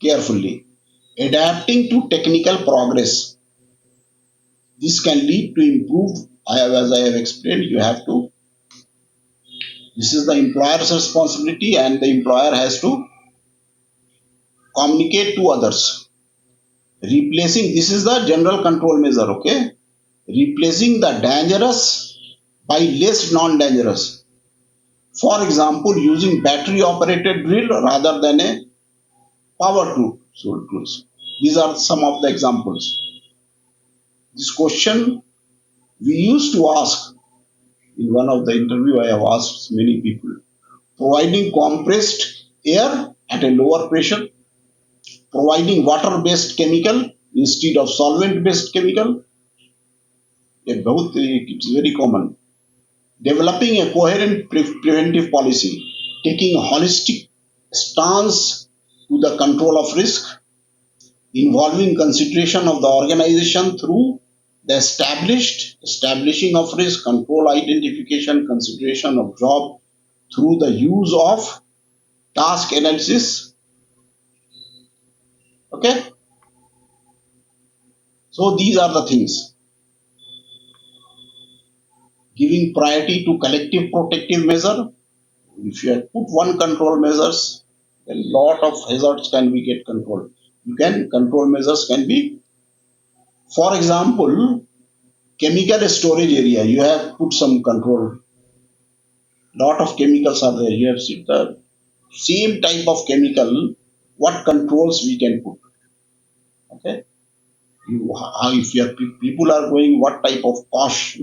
carefully. Adapting to technical progress, this can lead to improved. As I have explained, you have to, this is the employer's responsibility, and the employer has to communicate to others. Replacing, this is the general control measure. Okay, replacing the dangerous by less non-dangerous. For example, using battery operated drill rather than a power tool. So tools. These are some of the examples. This question we used to ask In one of the interview, I have asked many people. Providing compressed air at a lower pressure, providing water-based chemical instead of solvent-based chemical. Both it's very common. Developing a coherent preventive policy, taking a holistic stance to the control of risk, involving consideration of the organization through the establishing of risk, control identification, consideration of job through the use of task analysis. Okay, so these are the things. Giving priority to collective protective measure. If you have put one control measures, a lot of hazards can be get controlled. You can control measures can be, for example, chemical storage area. You have put some control. Lot of chemicals are there. You have seen the same type of chemical. What controls we can put? Okay. How if your people are going, what type of cost?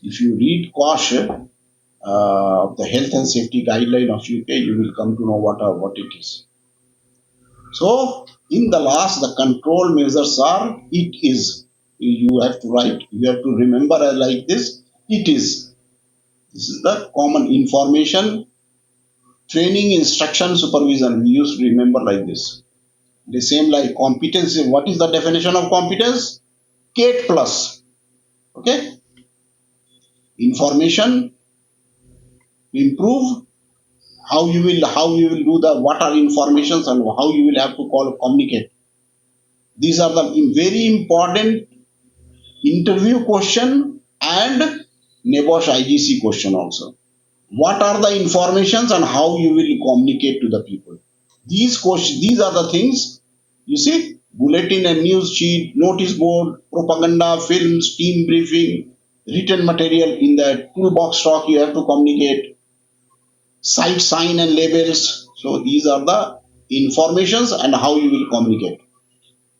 If you read cost, the health and safety guideline of UK, you will come to know what it is. So in the last, the control measures are it is. You have to write. You have to remember like this. It is. This is the common information, training, instruction, supervision. We used to remember like this. The same like competence. What is the definition of competence? Kate plus. Okay. Information, improve, how you will do the what are informations and how you will have to call communicate. These are the very important interview question and NEBOSH IGC question also. What are the informations and how you will communicate to the people? These are the things. You see, bulletin and news sheet, notice board, propaganda, films, team briefing, written material in the toolbox talk you have to communicate, site sign and labels. So these are the informations and how you will communicate.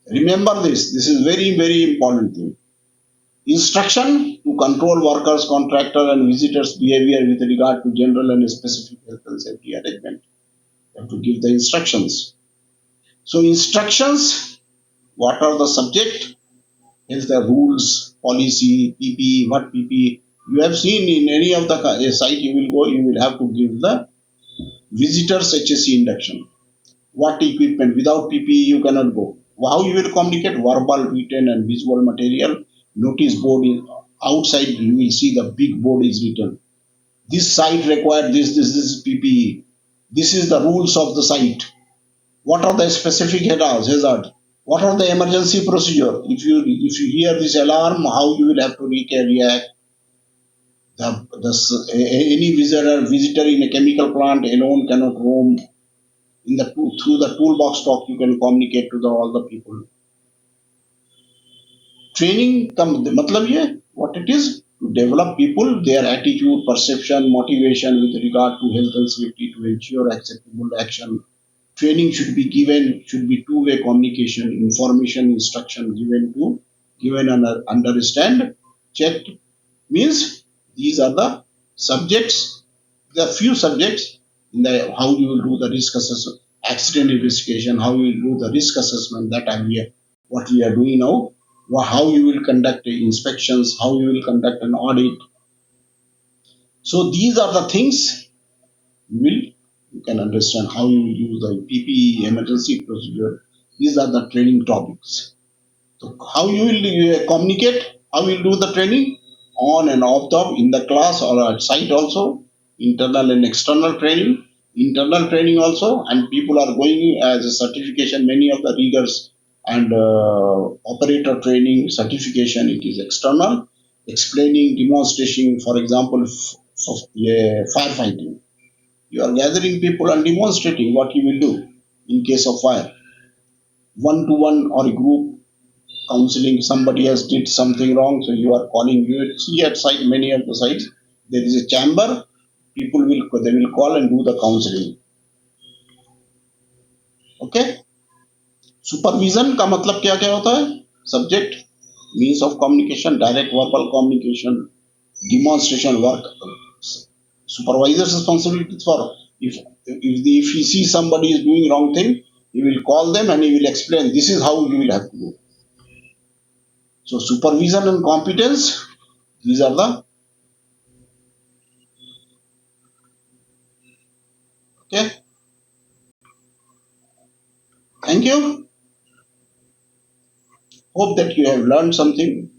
Remember this. This is very, very important thing. Instruction to control workers, contractor and visitors behavior with regard to general and specific health and safety arrangement. You have to give the instructions. So instructions, what are the subject? Is the rules, policy, PP, what PP. You have seen in any of the site you will go, you will have to give the visitors HSE induction. What equipment? Without PPE you cannot go. How you will communicate? Verbal, written and visual material. Notice board is outside. You will see the big board is written. This site required this PPE. This is the rules of the site. What are the specific hazard? What are the emergency procedure? If you hear this alarm, how you will have to react? Any visitor in a chemical plant alone cannot roam. Through the toolbox talk, you can communicate to all the people. Training come matlab ye what it is to develop people, their attitude, perception, motivation with regard to health and safety to ensure acceptable action. Training should be given, should be two-way communication, information, instruction given and understand, checked. Means these are the subjects, the few subjects in the how you will do the risk assessment, accident investigation, how you will do the risk assessment, that what we are doing now, how you will conduct inspections, how you will conduct an audit. So these are the things you can understand how you will use the PPE, emergency procedure. These are the training topics. So how you will communicate, how you will do the training on and off the in the class or at site also, internal and external training, internal training also, and people are going as a certification. Many of the riggers and operator training certification, it is external, explaining, demonstration. For example, firefighting. You are gathering people and demonstrating what you will do in case of fire. One to one or a group counseling, somebody has did something wrong, so you are calling. You will see at site, many of the sites there is a chamber, people will they will call and do the counseling. Okay. Supervision का मतलब क्या क्या होता है? Subject, means of communication, direct verbal communication, demonstration work. Supervisor's responsibility for, if he sees somebody is doing wrong thing, he will call them and he will explain this is how you will have to do. So supervision and competence, these are the, okay. Thank you. Hope that you have learned something